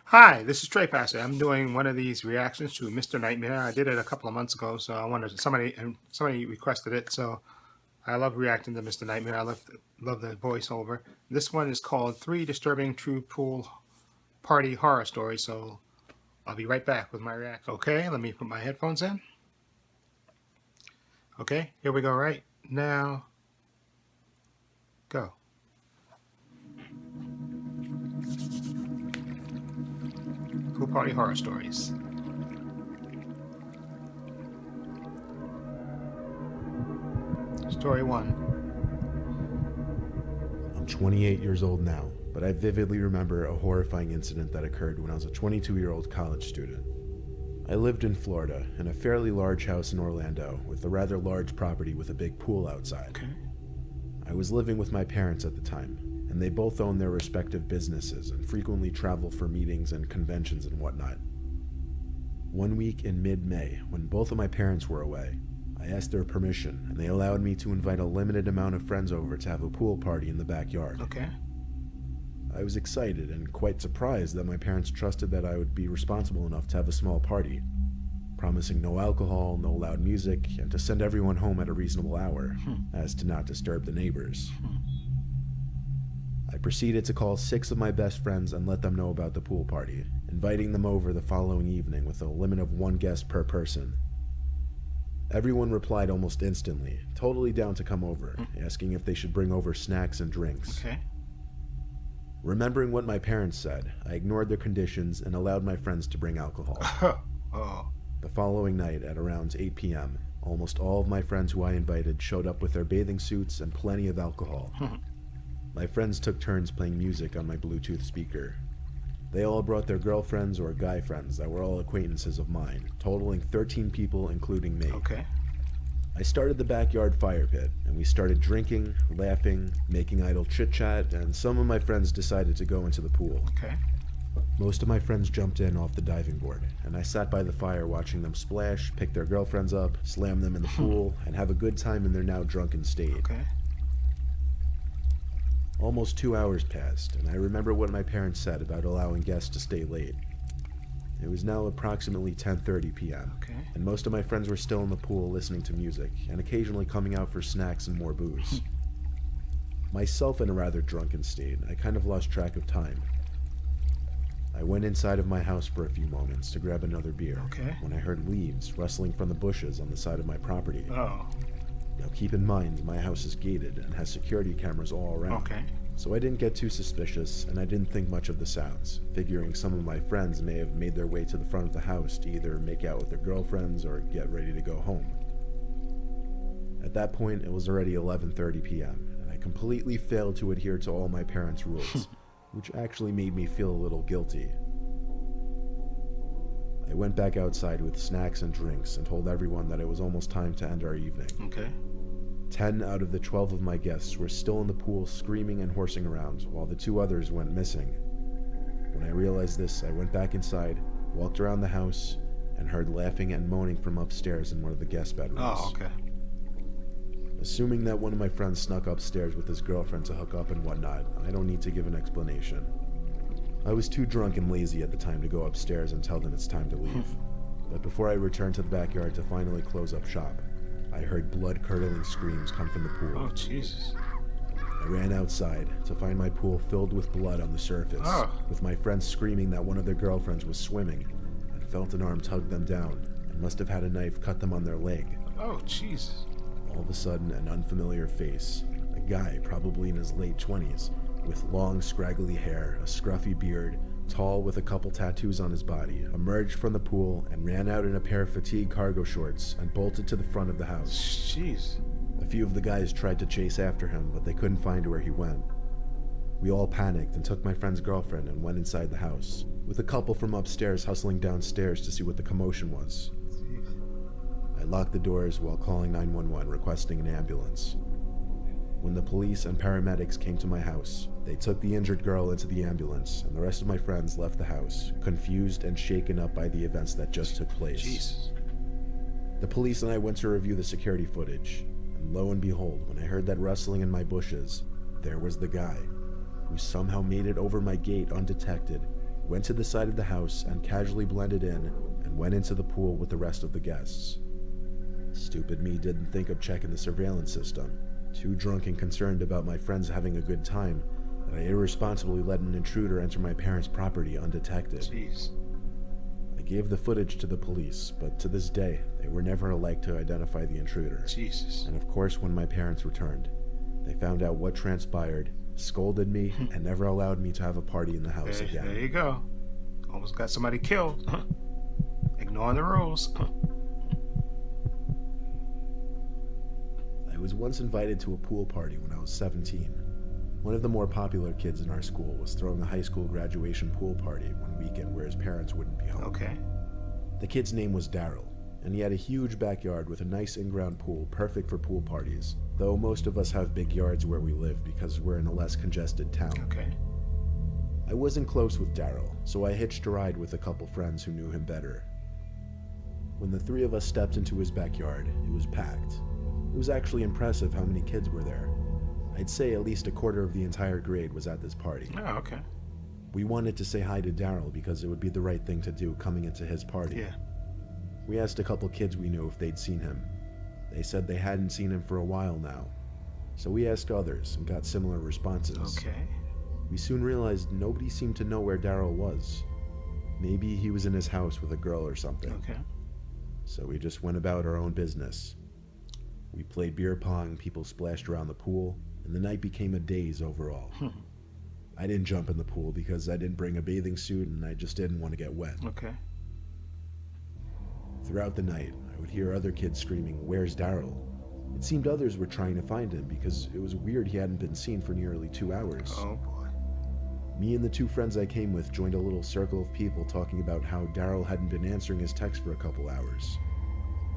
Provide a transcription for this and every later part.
Hi, this is Trey Passer. I'm doing one of these reactions to Mr. Nightmare. I did it a couple of months ago, so I wanted somebody requested it. So I love reacting to Mr. Nightmare. I love the voiceover. This one is called Three Disturbing True Pool Party Horror Stories. So I'll be right back with my reaction. Okay, let me put my headphones in. Okay, here we go. Right now, go. Pool Party Horror Stories. Story one. I'm 28 years old now, but I vividly remember a horrifying incident that occurred when I was a 22-year-old college student. I lived in Florida in a fairly large house in Orlando with a rather large property with a big pool outside. Okay. I was living with my parents at the time, and they both own their respective businesses and frequently travel for meetings and conventions and whatnot. One week in mid-May, when both of my parents were away, I asked their permission, and they allowed me to invite a limited amount of friends over to have a pool party in the backyard. Okay. I was excited and quite surprised that my parents trusted that I would be responsible enough to have a small party, promising no alcohol, no loud music, and to send everyone home at a reasonable hour, as to not disturb the neighbors. I proceeded to call 6 of my best friends and let them know about the pool party, inviting them over the following evening with a limit of 1 guest per person. Everyone replied almost instantly, totally down to come over, asking if they should bring over snacks and drinks. Okay. Remembering what my parents said, I ignored their conditions and allowed my friends to bring alcohol. Oh. The following night at around 8 p.m., almost all of my friends who I invited showed up with their bathing suits and plenty of alcohol. My friends took turns playing music on my Bluetooth speaker. They all brought their girlfriends or guy friends that were all acquaintances of mine, totaling 13 people including me. Okay. I started the backyard fire pit, and we started drinking, laughing, making idle chit-chat, and some of my friends decided to go into the pool. Okay. Most of my friends jumped in off the diving board, and I sat by the fire watching them splash, pick their girlfriends up, slam them in the pool, and have a good time in their now drunken state. Okay. Almost 2 hours passed, and I remember what my parents said about allowing guests to stay late. It was now approximately 10:30 p.m., Okay. and most of my friends were still in the pool listening to music, and occasionally coming out for snacks and more booze. Myself in a rather drunken state, I kind of lost track of time. I went inside of my house for a few moments to grab another beer, Okay. when I heard leaves rustling from the bushes on the side of my property. Oh. Now keep in mind, my house is gated and has security cameras all around. Okay. So I didn't get too suspicious, and I didn't think much of the sounds, figuring some of my friends may have made their way to the front of the house to either make out with their girlfriends or get ready to go home. At that point, it was already 11:30 p.m., and I completely failed to adhere to all my parents' rules, which actually made me feel a little guilty. I went back outside with snacks and drinks and told everyone that it was almost time to end our evening. Okay. 10 out of the 12 of my guests were still in the pool screaming and horsing around, while the 2 others went missing. When I realized this, I went back inside, walked around the house, and heard laughing and moaning from upstairs in one of the guest bedrooms. Oh, okay. Assuming that one of my friends snuck upstairs with his girlfriend to hook up and whatnot, I don't need to give an explanation. I was too drunk and lazy at the time to go upstairs and tell them it's time to leave. But before I returned to the backyard to finally close up shop, I heard blood-curdling screams come from the pool. Oh, Jesus. I ran outside to find my pool filled with blood on the surface, Oh. with my friends screaming that one of their girlfriends was swimming, and felt an arm tug them down, and must have had a knife cut them on their leg. Oh, Jesus. All of a sudden, an unfamiliar face, a guy probably in his late 20s, with long, scraggly hair, a scruffy beard, tall with a couple tattoos on his body, emerged from the pool and ran out in a pair of fatigue cargo shorts and bolted to the front of the house. Jeez. A few of the guys tried to chase after him, but they couldn't find where he went. We all panicked and took my friend's girlfriend and went inside the house, with a couple from upstairs hustling downstairs to see what the commotion was. I locked the doors while calling 911 requesting an ambulance. When the police and paramedics came to my house, they took the injured girl into the ambulance, and the rest of my friends left the house, confused and shaken up by the events that just took place. Jesus. The police and I went to review the security footage, and lo and behold, when I heard that rustling in my bushes, there was the guy, who somehow made it over my gate undetected went to the side of the house and casually blended in and went into the pool with the rest of the guests. Stupid me didn't think of checking the surveillance system. Too drunk and concerned about my friends having a good time that I irresponsibly let an intruder enter my parents' property undetected. Jeez. I gave the footage to the police, but to this day, they were never alike to identify the intruder. Jesus. And of course, when my parents returned, they found out what transpired, scolded me, and never allowed me to have a party in the house again. There you go. Almost got somebody killed. Ignoring the rules. I was once invited to a pool party when I was 17. One of the more popular kids in our school was throwing a high school graduation pool party one weekend where his parents wouldn't be home. Okay. The kid's name was Daryl, and he had a huge backyard with a nice in-ground pool perfect for pool parties, though most of us have big yards where we live because we're in a less congested town. Okay. I wasn't close with Daryl, so I hitched a ride with a couple friends who knew him better. When the three of us stepped into his backyard, it was packed. It was actually impressive how many kids were there. I'd say at least a quarter of the entire grade was at this party. Oh, okay. We wanted to say hi to Daryl because it would be the right thing to do coming into his party. Yeah. We asked a couple kids we knew if they'd seen him. They said they hadn't seen him for a while now. So we asked others and got similar responses. Okay. We soon realized nobody seemed to know where Daryl was. Maybe he was in his house with a girl or something. Okay. So we just went about our own business. We played beer pong, people splashed around the pool, and the night became a daze overall. I didn't jump in the pool because I didn't bring a bathing suit and I just didn't want to get wet. Okay. Throughout the night, I would hear other kids screaming, "Where's Daryl?" It seemed others were trying to find him because it was weird he hadn't been seen for nearly 2 hours. Oh boy. Me and the two friends I came with joined a little circle of people talking about how Daryl hadn't been answering his texts for a couple hours.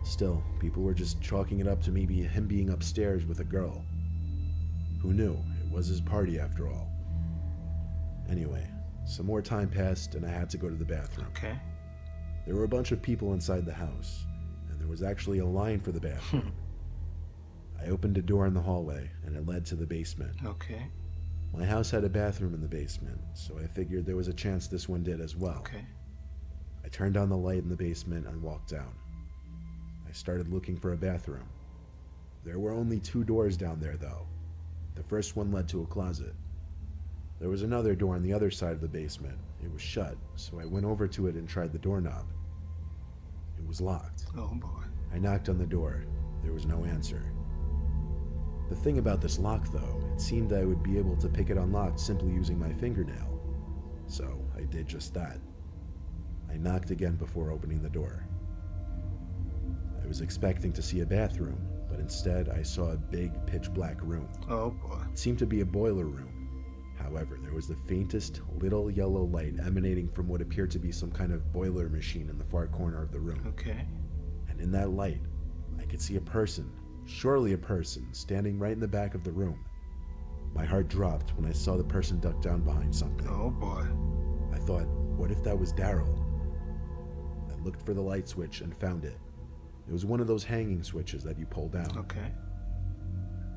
Still, people were just chalking it up to maybe him being upstairs with a girl. Who knew? It was his party after all. Anyway, some more time passed and I had to go to the bathroom. Okay. There were a bunch of people inside the house, and there was actually a line for the bathroom. I opened a door in the hallway, and it led to the basement. Okay. My house had a bathroom in the basement, so I figured there was a chance this one did as well. Okay. I turned on the light in the basement and walked down. I started looking for a bathroom. There were only 2 doors down there, though. The first one led to a closet. There was another door on the other side of the basement. It was shut, so I went over to it and tried the doorknob. It was locked. Oh boy. I knocked on the door. There was no answer. The thing about this lock, though, it seemed I would be able to pick it unlocked simply using my fingernail. So I did just that. I knocked again before opening the door. I was expecting to see a bathroom, but instead I saw a big pitch-black room. Oh boy. It seemed to be a boiler room. However, there was the faintest little yellow light emanating from what appeared to be some kind of boiler machine in the far corner of the room. Okay. And in that light, I could see a person, surely a person, standing right in the back of the room. My heart dropped when I saw the person duck down behind something. Oh boy. I thought, what if that was Daryl? I looked for the light switch and found it. It was one of those hanging switches that you pull down. Okay.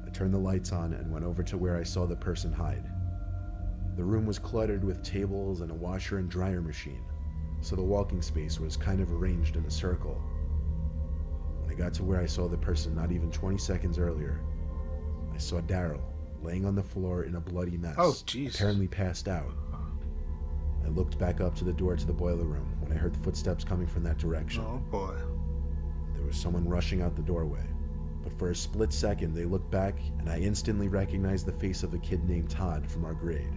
I turned the lights on and went over to where I saw the person hide. The room was cluttered with tables and a washer and dryer machine, so the walking space was kind of arranged in a circle. When I got to where I saw the person not even 20 seconds earlier, I saw Daryl laying on the floor in a bloody mess, Oh, jeez. apparently passed out. I looked back up to the door to the boiler room when I heard footsteps coming from that direction. Oh boy. There was someone rushing out the doorway, but for a split second they looked back and I instantly recognized the face of a kid named Todd from our grade.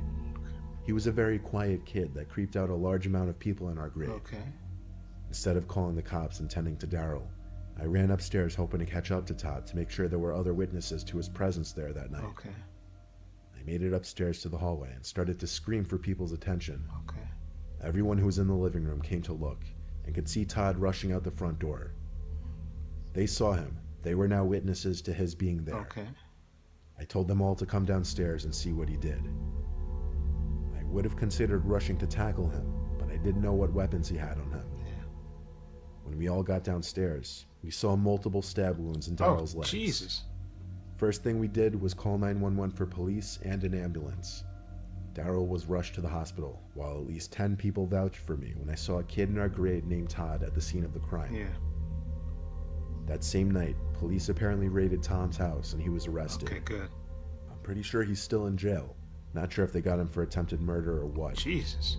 He was a very quiet kid that creeped out a large amount of people in our grade. Okay. Instead of calling the cops and tending to Daryl, I ran upstairs hoping to catch up to Todd to make sure there were other witnesses to his presence there that night. Okay. I made it upstairs to the hallway and started to scream for people's attention. Okay. Everyone who was in the living room came to look and could see Todd rushing out the front door. They saw him. They were now witnesses to his being there. Okay. I told them all to come downstairs and see what he did. I would have considered rushing to tackle him, but I didn't know what weapons he had on him. Yeah. When we all got downstairs, we saw multiple stab wounds in Oh, Daryl's legs. Jesus. First thing we did was call 911 for police and an ambulance. Daryl was rushed to the hospital, while at least 10 people vouched for me when I saw a kid in our grade named Todd at the scene of the crime. Yeah. That same night, police apparently raided Tom's house and he was arrested. Okay, good. I'm pretty sure he's still in jail. Not sure if they got him for attempted murder or what. Jesus.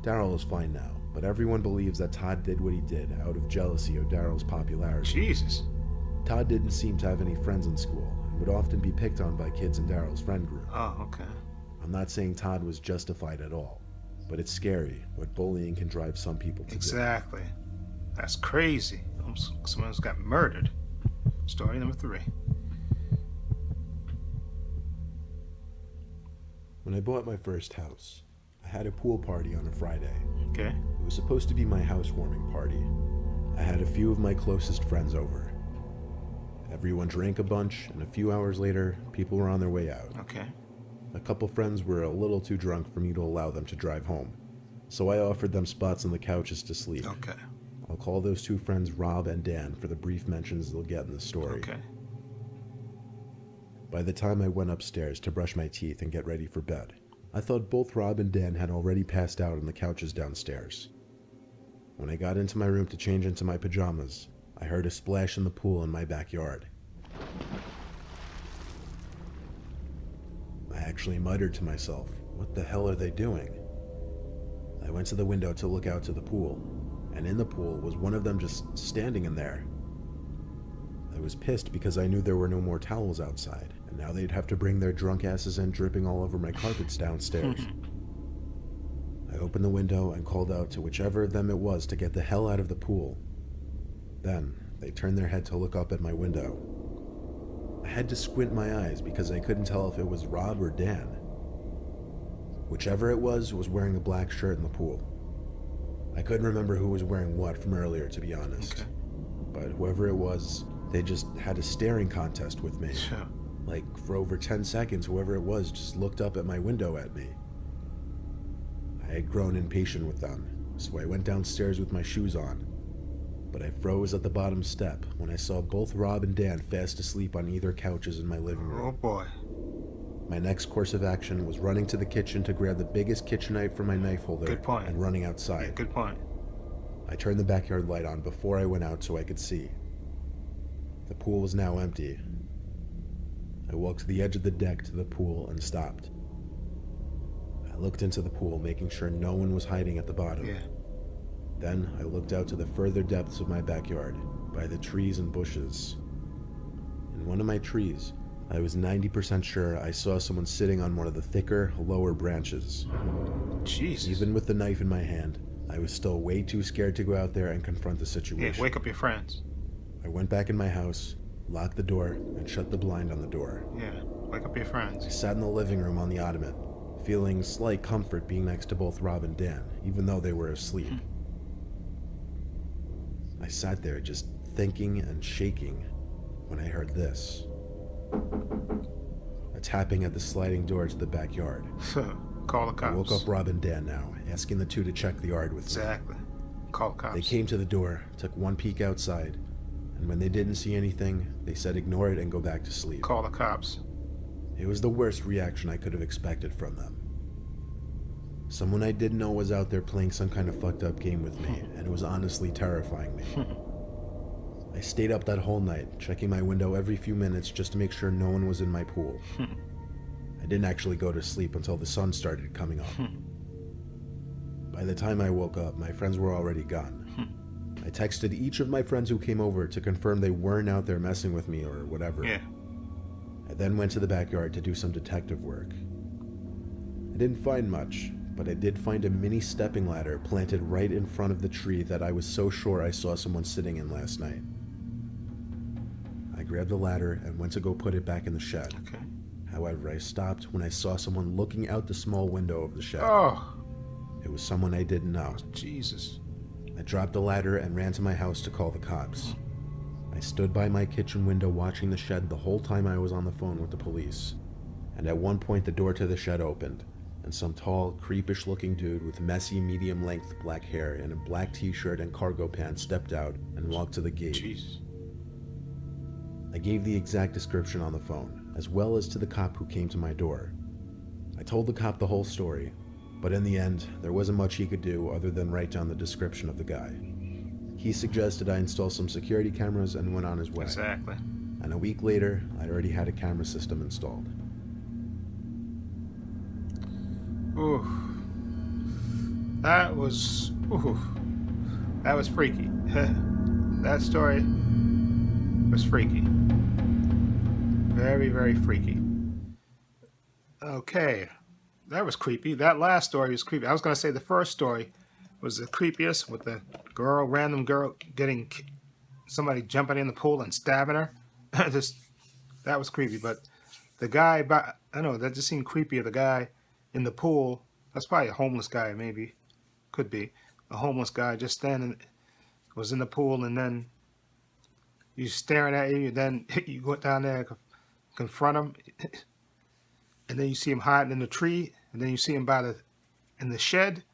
Daryl is fine now, but everyone believes that Todd did what he did out of jealousy of Daryl's popularity. Jesus. Todd didn't seem to have any friends in school and would often be picked on by kids in Daryl's friend group. Oh, okay. I'm not saying Todd was justified at all, but it's scary what bullying can drive some people to Exactly. That's crazy. Someone's got murdered. Story number 3. When I bought my first house, I had a pool party on a Friday. Okay. It was supposed to be my housewarming party. I had a few of my closest friends over. Everyone drank a bunch, and a few hours later, people were on their way out. Okay. A couple friends were a little too drunk for me to allow them to drive home, so I offered them spots on the couches to sleep. Okay. I'll call those 2 friends Rob and Dan for the brief mentions they'll get in the story. Okay. By the time I went upstairs to brush my teeth and get ready for bed, I thought both Rob and Dan had already passed out on the couches downstairs. When I got into my room to change into my pajamas, I heard a splash in the pool in my backyard. I actually muttered to myself, "What the hell are they doing?" I went to the window to look out to the pool, and in the pool was one of them just standing in there. I was pissed because I knew there were no more towels outside, and now they'd have to bring their drunk asses in dripping all over my carpets downstairs. I opened the window and called out to whichever of them it was to get the hell out of the pool. Then, they turned their head to look up at my window. I had to squint my eyes because I couldn't tell if it was Rob or Dan. Whichever it was wearing a black shirt in the pool. I couldn't remember who was wearing what from earlier, to be honest. Okay. But whoever it was, they just had a staring contest with me. Sure. Like, for over 10 seconds, whoever it was just looked up at my window at me. I had grown impatient with them, so I went downstairs with my shoes on. But I froze at the bottom step when I saw both Rob and Dan fast asleep on either couches in my living room. Oh boy. My next course of action was running to the kitchen to grab the biggest kitchen knife from my knife holder Good point. and running Yeah, outside. good point. I turned the backyard light on before I went out so I could see. The pool was now empty. I walked to the edge of the deck to the pool and stopped. I looked into the pool, making sure no one was hiding at the bottom. Yeah. Then I looked out to the further depths of my backyard, by the trees and bushes. In one of my trees, I was 90% sure I saw someone sitting on one of the thicker, lower branches. Jesus. Even with the knife in my hand, I was still way too scared to go out there and confront the Yeah, situation. wake up your friends. I went back in my house, locked the door, and shut the blind on the door. Yeah, wake up your I friends. sat in the living room on the ottoman, feeling slight comfort being next to both Rob and Dan, even though they were asleep. I sat there just thinking and shaking when I heard this. A tapping at the sliding door to the backyard. Call the I cops. woke up Rob and Dan now, asking the 2 to check the yard with me. Exactly. Call the cops. They came to the door, took one peek outside, and when they didn't see anything, they said ignore it and go back to sleep. Call the cops. It was the worst reaction I could have expected from them. Someone I didn't know was out there playing some kind of fucked up game with me, and it was honestly terrifying me. I stayed up that whole night, checking my window every few minutes just to make sure no one was in my pool. I didn't actually go to sleep until the sun started coming up. By the time I woke up, my friends were already gone. I texted each of my friends who came over to confirm they weren't out there messing with me or whatever. Yeah. I then went to the backyard to do some detective work. I didn't find much, but I did find a mini stepping ladder planted right in front of the tree that I was so sure I saw someone sitting in last night. I grabbed the ladder and went to go put it back in the shed. Okay. However, I stopped when I saw someone looking out the small window of the shed. Oh, It was someone I didn't know. Jesus. I dropped the ladder and ran to my house to call the cops. I stood by my kitchen window watching the shed the whole time I was on the phone with the police. And at one point the door to the shed opened, and some tall, creepish-looking dude with messy, medium-length black hair and a black t-shirt and cargo pants stepped out and walked to the gate. Jesus. I gave the exact description on the phone, as well as to the cop who came to my door. I told the cop the whole story, but in the end, there wasn't much he could do other than write down the description of the guy. He suggested I install some security cameras and went on his way. Exactly. And a week later, I already had a camera system installed. Ooh. That was freaky. That story was freaky. Very, very freaky. Okay. That was creepy. That last story was creepy. I was going to say the first story was the creepiest, with the random girl getting somebody jumping in the pool and stabbing her. That was creepy. But the guy, I know, that just seemed creepy. The guy in the pool, that's probably a homeless guy, maybe. Could be. A homeless guy just standing, was in the pool, and then he's staring at you, then you go down there, confront him, and then you see him hiding in the tree, and then you see him in the shed.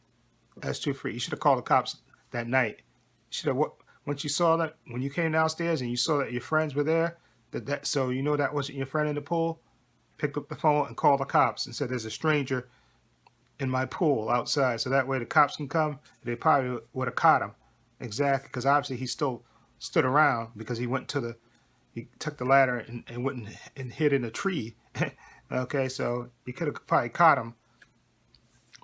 That's too free. You should have called the cops that night. You should have, once you saw that, when you came downstairs and you saw that your friends were there, so you know that wasn't your friend in the pool, picked up the phone and called the cops and said, there's a stranger in my pool outside. So that way the cops can come. They probably would have caught him. Exactly, because obviously he still stood around, because he took the ladder and went and hid in a tree. Okay, so you could have probably caught him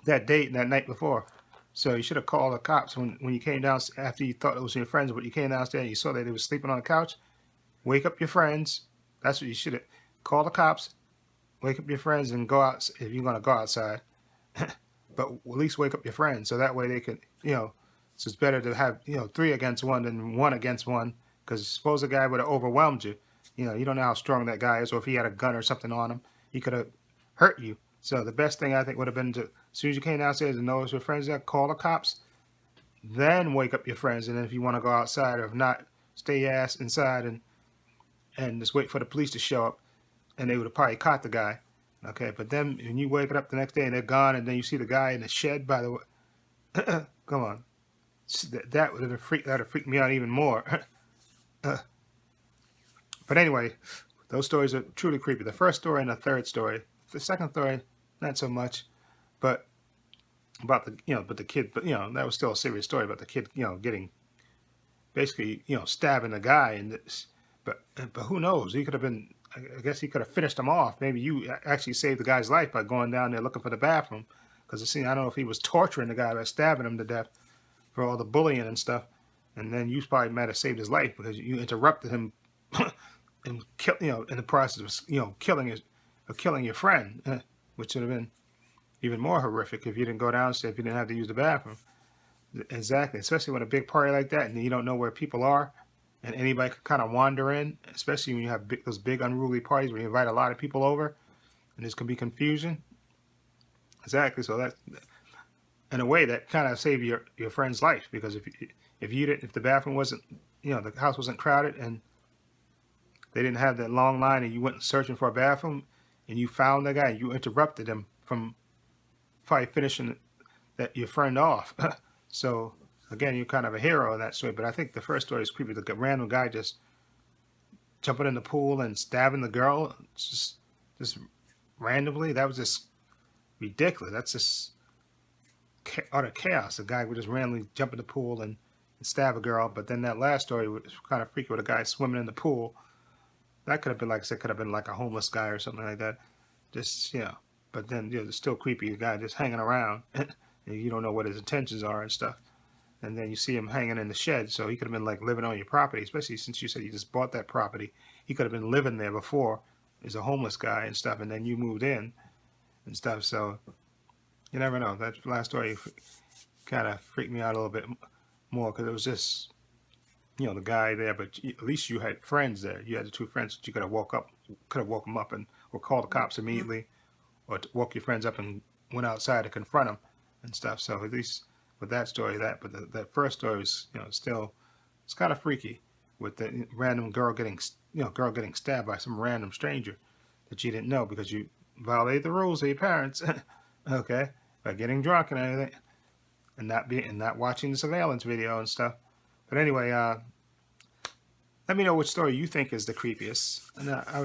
that date and that night before. So you should have called the cops when you came down, after you thought it was your friends, but you came downstairs and you saw that they were sleeping on the couch. Wake up your friends. That's what you should have. Call the cops, wake up your friends, and go out if you're going to go outside. But at least wake up your friends, so that way they can, so it's better to have, 3 against 1 than 1 against 1, because suppose the guy would have overwhelmed you. You don't know how strong that guy is, or if he had a gun or something on him, he could have hurt you. So the best thing, I think, would have been to, as soon as you came downstairs and noticed your friends there, call the cops, then wake up your friends. And then if you want to go outside, or if not, stay your ass inside and just wait for the police to show up, and they would have probably caught the guy. Okay, but then when you wake up the next day and they're gone, and then you see the guy in the shed by the way, come on, that would have freaked me out even more. But anyway, those stories are truly creepy. The first story and the third story. The second story, not so much, but about the kid. But that was still a serious story about the kid, getting basically, stabbing the guy. And this, but who knows? He could have been. I guess he could have finished him off. Maybe you actually saved the guy's life by going down there looking for the bathroom. Because I don't know if he was torturing the guy by stabbing him to death for all the bullying and stuff. And then you probably might have saved his life because you interrupted him and in the process of killing your friend, which would have been even more horrific if you didn't go downstairs, if you didn't have to use the bathroom. Exactly, especially when a big party like that and you don't know where people are. And anybody can kind of wander in, especially when you have those big unruly parties where you invite a lot of people over, and this can be confusion. Exactly. So that, in a way, that kind of saved your friend's life, because if the bathroom wasn't, the house wasn't crowded and they didn't have that long line, and you went searching for a bathroom, and you found the guy, and you interrupted him from probably finishing your friend off. So. Again, you're kind of a hero in that story, but I think the first story is creepy. The random guy just jumping in the pool and stabbing the girl, just randomly. That was just ridiculous. That's just utter chaos. The guy would just randomly jump in the pool and stab a girl. But then that last story was kind of freaky, with a guy swimming in the pool. That could have been, like I said, could have been like a homeless guy or something like that. Just, but then it's still creepy. The guy just hanging around, and you don't know what his intentions are and stuff. And then you see him hanging in the shed, so he could have been like living on your property, especially since you said you just bought that property. He could have been living there before as a homeless guy and stuff, and then you moved in and stuff. So you never know. That last story kind of freaked me out a little bit more, because it was just, the guy there, but at least you had friends there. You had the 2 friends that you could have woke them up or called the cops immediately, or woke your friends up and went outside to confront them and stuff. So at least. With that story, but that first story was, still, it's kind of freaky, with the random girl getting stabbed by some random stranger that you didn't know because you violated the rules of your parents, okay, by getting drunk and everything, and not watching the surveillance video and stuff. But anyway, let me know which story you think is the creepiest. And I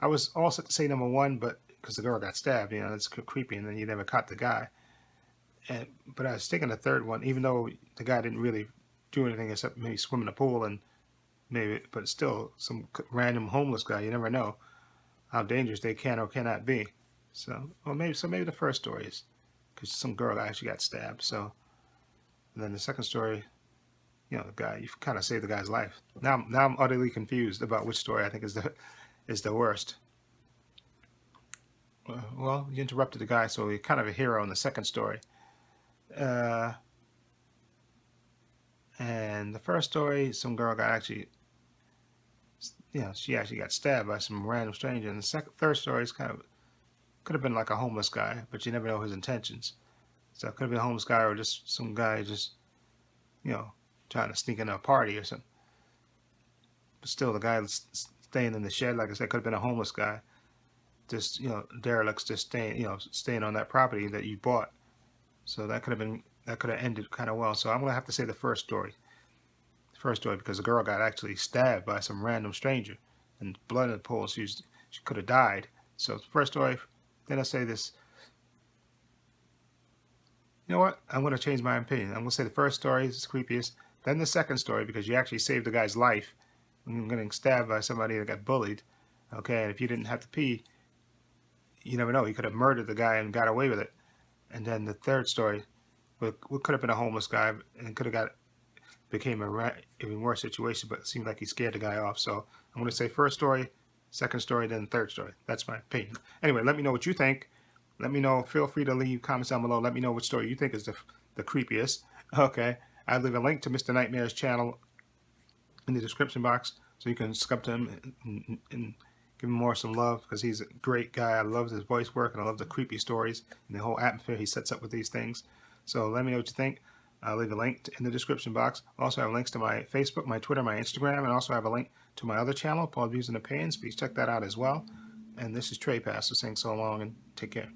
was also to say number 1, but because the girl got stabbed. You know, it's creepy, and then you never caught the guy. But I was thinking the third one, even though the guy didn't really do anything except maybe swim in the pool and maybe, but still some random homeless guy. You never know how dangerous they can or cannot be. So, maybe the first story is because some girl actually got stabbed. So, and then the second story, you know, the guy, you kind of saved the guy's life. Now I'm utterly confused about which story I think is the worst. Well, you interrupted the guy, so you're kind of a hero in the second story. And the first story, some girl got actually, you know, she actually got stabbed by some random stranger. And the third story is kind of, could have been like a homeless guy, but you never know his intentions. So it could have been a homeless guy or just some guy just, you know, trying to sneak into a party or something. But still, the guy staying in the shed, like I said, could have been a homeless guy. Just, you know, derelicts just staying on that property that you bought. So that could have ended kind of well. So I'm gonna have to say the first story. The first story, because the girl got actually stabbed by some random stranger, and blood in the pool. She could have died. So the first story. Then I say this. You know what? I'm gonna change my opinion. I'm gonna say the first story is the creepiest. Then the second story, because you actually saved the guy's life. I'm getting stabbed by somebody that got bullied. Okay, and if you didn't have to pee, you never know. He could have murdered the guy and got away with it. And then the third story, what could have been a homeless guy, and could have became a even worse situation, but it seemed like he scared the guy off. So I'm going to say first story, second story, then third story. That's my opinion. Anyway, let me know what you think. Let me know. Feel free to leave comments down below. Let me know which story you think is the creepiest. Okay. I'll leave a link to Mr. Nightmare's channel in the description box, so you can subscribe to him and give him some love, because he's a great guy. I love his voice work, and I love the creepy stories and the whole atmosphere he sets up with these things. So let me know what you think. I'll leave a link in the description box. Also, I have links to my Facebook, my Twitter, my Instagram, and also I have a link to my other channel, Paul Views and Opinions. Please check that out as well. And this is Trey Pastor saying so long and take care.